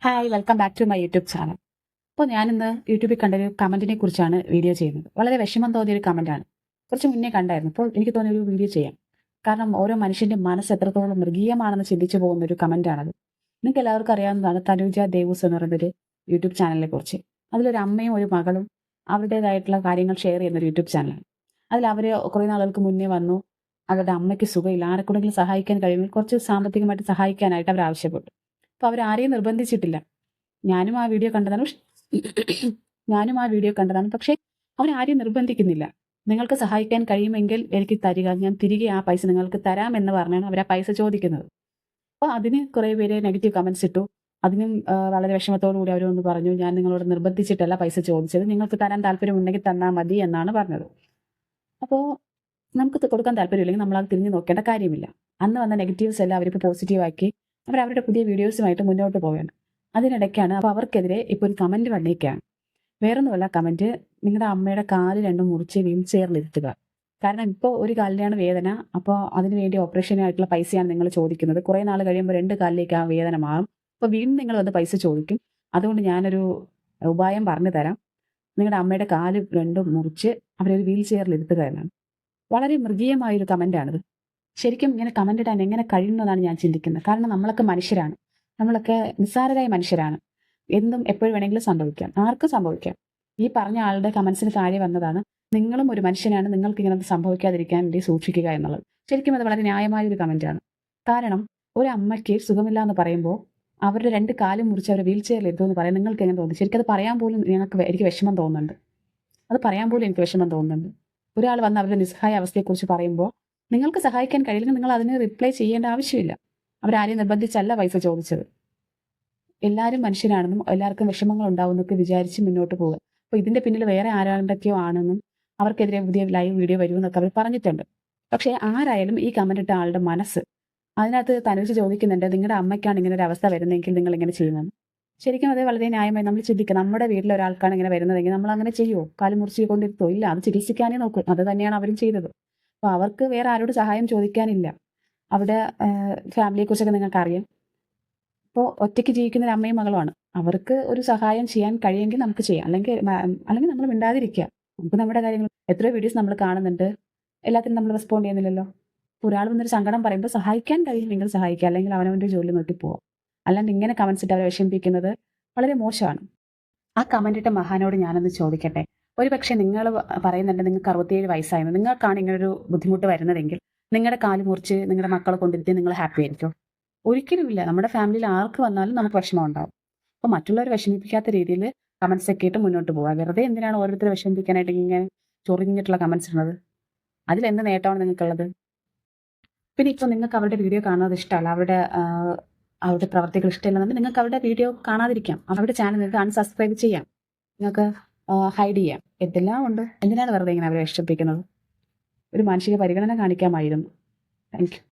Hi welcome back to my YouTube channel. അപ്പോൾ ഞാനിന്ന് യൂട്യൂബിൽ കണ്ടൊരു കമൻറ്റിനെ കുറിച്ചാണ് വീഡിയോ ചെയ്യുന്നത്. വളരെ വിഷമം തോന്നിയൊരു കമൻറ്റാണ്. കുറച്ച് മുന്നേ കണ്ടായിരുന്നു. അപ്പോൾ എനിക്ക് തോന്നിയൊരു വീഡിയോ ചെയ്യാം. കാരണം ഓരോ മനുഷ്യൻ്റെ മനസ്സ് എത്രത്തോളം മൃഗീയമാണെന്ന് ചിന്തിച്ചു പോകുന്ന ഒരു കമൻറ്റാണത്. നിങ്ങൾക്ക് എല്ലാവർക്കും അറിയാവുന്നതാണ് തനുജ ദേവൂസ് എന്ന് പറയുന്നൊരു യൂട്യൂബ് ചാനലിനെ കുറിച്ച്. അതിലൊരു അമ്മയും ഒരു മകളും അവരുടേതായിട്ടുള്ള കാര്യങ്ങൾ ഷെയർ ചെയ്യുന്നൊരു യൂട്യൂബ് ചാനലാണ്. അതിൽ അവർ കുറേ നാളുകൾക്ക് മുന്നേ വന്നു. അവരുടെ അമ്മയ്ക്ക് സുഖമില്ല, ആരെക്കൂടെങ്കിലും സഹായിക്കാൻ കഴിയുമെങ്കിൽ കുറച്ച് സാമ്പത്തികമായിട്ട് സഹായിക്കാനായിട്ട് അവർ ആവശ്യപ്പെട്ടു. അപ്പോൾ അവർ ആരെയും നിർബന്ധിച്ചിട്ടില്ല. ഞാനും ആ വീഡിയോ കണ്ടതാണ്. ഞാനും ആ വീഡിയോ കണ്ടതാണ്. പക്ഷേ അവരാരെയും നിർബന്ധിക്കുന്നില്ല. നിങ്ങൾക്ക് സഹായിക്കാൻ കഴിയുമെങ്കിൽ എനിക്ക് തരിക, ഞാൻ തിരികെ ആ പൈസ നിങ്ങൾക്ക് തരാം എന്ന് പറഞ്ഞാണ് അവർ ആ പൈസ ചോദിക്കുന്നത്. അപ്പോൾ അതിന് കുറേ പേര് നെഗറ്റീവ് കമൻസ് ഇട്ടു. അതിനും വളരെ വിഷമത്തോടു കൂടി അവരൊന്ന് പറഞ്ഞു, ഞാൻ നിങ്ങളോട് നിർബന്ധിച്ചിട്ടല്ല പൈസ ചോദിച്ചത്, നിങ്ങൾക്ക് തരാൻ താല്പര്യമുണ്ടെങ്കിൽ തന്നാൽ മതി എന്നാണ് പറഞ്ഞത്. അപ്പോൾ നമുക്ക് കൊടുക്കാൻ താല്പര്യമില്ലെങ്കിൽ നമ്മളത് തിരിഞ്ഞു നോക്കേണ്ട കാര്യമില്ല. അന്ന് വന്ന നെഗറ്റീവ്സ് എല്ലാം അവരിപ്പോൾ പോസിറ്റീവാക്കി അവരവരുടെ പുതിയ വീഡിയോസുമായിട്ട് മുന്നോട്ട് പോവുകയാണ്. അതിനിടയ്ക്കാണ് അപ്പോൾ അവർക്കെതിരെ ഇപ്പോൾ ഒരു കമൻറ്റ് വന്നേക്കുകയാണ്. വേറൊന്നുമല്ല കമൻറ്റ്, നിങ്ങളുടെ അമ്മയുടെ കാല് രണ്ടും മുറിച്ച് വീൽ ചെയറിലിരുത്തുക. കാരണം ഇപ്പോൾ ഒരു കാലിനാണ് വേദന, അപ്പോൾ അതിന് വേണ്ടി ഓപ്പറേഷനായിട്ടുള്ള പൈസയാണ് നിങ്ങൾ ചോദിക്കുന്നത്. കുറേ നാൾ കഴിയുമ്പോൾ രണ്ട് കാലിലേക്ക് ആ വേദന മാറും. അപ്പോൾ വീണ്ടും നിങ്ങൾ വന്ന് പൈസ ചോദിക്കും. അതുകൊണ്ട് ഞാനൊരു ഉപായം പറഞ്ഞു തരാം. നിങ്ങളുടെ അമ്മയുടെ കാല് രണ്ടും മുറിച്ച് അവരൊരു വീൽ ചെയറിലിരുത്തുക എന്നാണ്. വളരെ മൃഗീയമായൊരു കമൻറ്റാണിത്. ശരിക്കും ഇങ്ങനെ കമൻ്റ് ഇടാൻ എങ്ങനെ കഴിയുന്നതാണ് ഞാൻ ചിന്തിക്കുന്നത്. കാരണം നമ്മളൊക്കെ മനുഷ്യരാണ്. നമ്മളൊക്കെ നിസ്സാരരായ മനുഷ്യരാണ്. എന്തും എപ്പോഴും വേണമെങ്കിലും സംഭവിക്കാം, ആർക്കും സംഭവിക്കാം. ഈ പറഞ്ഞ ആളുടെ കമൻസിന് താഴെ വന്നതാണ്, നിങ്ങളും ഒരു മനുഷ്യനാണ്, നിങ്ങൾക്ക് ഇങ്ങനെ സംഭവിക്കാതിരിക്കാൻ വേണ്ടി സൂക്ഷിക്കുക എന്നുള്ളത്. ശരിക്കും അത് വളരെ ന്യായമായൊരു കമൻറ്റാണ്. കാരണം ഒരു അമ്മയ്ക്ക് സുഖമില്ല എന്ന് പറയുമ്പോൾ അവരുടെ രണ്ട് കാലും മുറിച്ച് അവർ വീൽ ചെയറിൽ എത്തുമെന്ന് പറയാൻ നിങ്ങൾക്ക് എങ്ങനെ തോന്നി? ശരിക്കും അത് പറയാൻ പോലും എനിക്ക് വിഷമം തോന്നുന്നുണ്ട്. അത് പറയാൻ പോലും എനിക്ക് വിഷമം തോന്നുന്നുണ്ട്. ഒരാൾ വന്ന് അവരുടെ നിസ്സഹായ അവസ്ഥയെക്കുറിച്ച് പറയുമ്പോൾ നിങ്ങൾക്ക് സഹായിക്കാൻ കഴിയില്ലെങ്കിൽ നിങ്ങൾ അതിന് റിപ്ലൈ ചെയ്യേണ്ട ആവശ്യമില്ല. അവരാരെയും നിർബന്ധിച്ചല്ല പൈസ ചോദിച്ചത്. എല്ലാവരും മനുഷ്യരാണെന്നും എല്ലാവർക്കും വിഷമങ്ങൾ ഉണ്ടാവുന്നൊക്കെ വിചാരിച്ച് മുന്നോട്ട് പോകുക. അപ്പോൾ ഇതിൻ്റെ പിന്നിൽ വേറെ ആരാണ്ടൊക്കെയോ ആണെന്നും അവർക്കെതിരെ പുതിയ ലൈവ് വീഡിയോ വരുമെന്നൊക്കെ അവർ പറഞ്ഞിട്ടുണ്ട്. പക്ഷേ ആരായാലും ഈ കമൻ്റ് ഇട്ട ആളുടെ മനസ്സ്, അതിനകത്ത് തനുജ് ചോദിക്കുന്നുണ്ട്, നിങ്ങളുടെ അമ്മയ്ക്കാണ് ഇങ്ങനെ ഒരു അവസ്ഥ വരുന്നതെങ്കിൽ നിങ്ങൾ ഇങ്ങനെ ചെയ്യുമെന്ന്. ശരിക്കും അത് വളരെ ന്യായമായി നമ്മൾ ചിന്തിക്കുക. നമ്മുടെ വീട്ടിൽ ഒരാൾക്കാണ് ഇങ്ങനെ വരുന്നതെങ്കിൽ നമ്മൾ അങ്ങനെ ചെയ്യുമോ? കാല് മുറിച്ച് കൊണ്ടിരുത്തോ? ഇല്ല, അത് ചികിത്സിക്കാനേ നോക്കും. അത് തന്നെയാണ് അവരും ചെയ്തത്. അപ്പോൾ അവർക്ക് വേറെ ആരോട് സഹായം ചോദിക്കാനില്ല. അവിടെ ഫാമിലിയെക്കുറിച്ചൊക്കെ നിങ്ങൾക്കറിയാം. ഇപ്പോൾ ഒറ്റയ്ക്ക് ജീവിക്കുന്ന ഒരു അമ്മയും മകളുമാണ്. അവർക്ക് ഒരു സഹായം ചെയ്യാൻ കഴിയുമെങ്കിൽ നമുക്ക് ചെയ്യാം. അല്ലെങ്കിൽ നമ്മൾ മിണ്ടാതിരിക്കുക. നമുക്ക് നമ്മുടെ കാര്യങ്ങൾ, എത്രയോ വീഡിയോസ് നമ്മൾ കാണുന്നുണ്ട്, എല്ലാത്തിനും നമ്മൾ റെസ്പോണ്ട് ചെയ്യുന്നില്ലല്ലോ. ഒരാൾ വന്നൊരു സങ്കടം പറയുമ്പോൾ സഹായിക്കാൻ കഴിയുമെങ്കിൽ സഹായിക്കുക, അല്ലെങ്കിൽ അവനവൻ്റെ ജോലി നോക്കി പോവാം. അല്ലാണ്ട് ഇങ്ങനെ കമൻസ് ഇട്ട് അവരെ വിഷമിപ്പിക്കുന്നത് വളരെ മോശമാണ്. ആ കമൻ്റ് ഇട്ട മഹാനോട് ഞാനൊന്ന് ചോദിക്കട്ടെ, ഒരു പക്ഷേ നിങ്ങൾ പറയുന്നുണ്ട് നിങ്ങൾക്ക് 67 വയസ്സായെന്ന്, നിങ്ങൾക്കാണ് ഇങ്ങനൊരു ബുദ്ധിമുട്ട് വരുന്നതെങ്കിൽ നിങ്ങളുടെ കാല് മുറിച്ച് നിങ്ങളുടെ മക്കളെ കൊണ്ടിരുത്തി നിങ്ങൾ ഹാപ്പി ആയിരിക്കും? ഒരിക്കലുമില്ല. നമ്മുടെ ഫാമിലിയിൽ ആർക്ക് വന്നാലും നമുക്ക് വിഷമം ഉണ്ടാവും. അപ്പോൾ മറ്റുള്ളവരെ വിഷമിപ്പിക്കാത്ത രീതിയിൽ കമൻസ് ഒക്കെ ഇട്ട് മുന്നോട്ട് പോവുക. വെറുതെ എന്തിനാണ് ഓരോരുത്തരെ വിഷമിപ്പിക്കാനായിട്ട് ഇങ്ങനെ ചൊറിഞ്ഞിട്ടുള്ള കമൻസ് ഇടുന്നത്? അതിലെന്ത് നേട്ടമാണ് നിങ്ങൾക്കുള്ളത്? പിന്നെ ഇപ്പോൾ നിങ്ങൾക്ക് അവരുടെ വീഡിയോ കാണുന്നത് ഇഷ്ടമല്ല, അവരുടെ പ്രവർത്തികൾ ഇഷ്ടമില്ലെന്നുണ്ടെങ്കിൽ നിങ്ങൾക്ക് അവരുടെ വീഡിയോ കാണാതിരിക്കാം. അവരുടെ ചാനൽ നിങ്ങൾക്ക് അൺസബ്സ്ക്രൈബ് ചെയ്യാം, നിങ്ങൾക്ക് ഹൈഡ് ചെയ്യാം. എന്തെല്ലാം ഉണ്ട്. എന്തിനാണ് വെറുതെ ഇങ്ങനെ അവരെ വിഷമിപ്പിക്കുന്നത്? ഒരു മാനസിക പരിഗണന കാണിക്കാമായിരുന്നു. Thank you.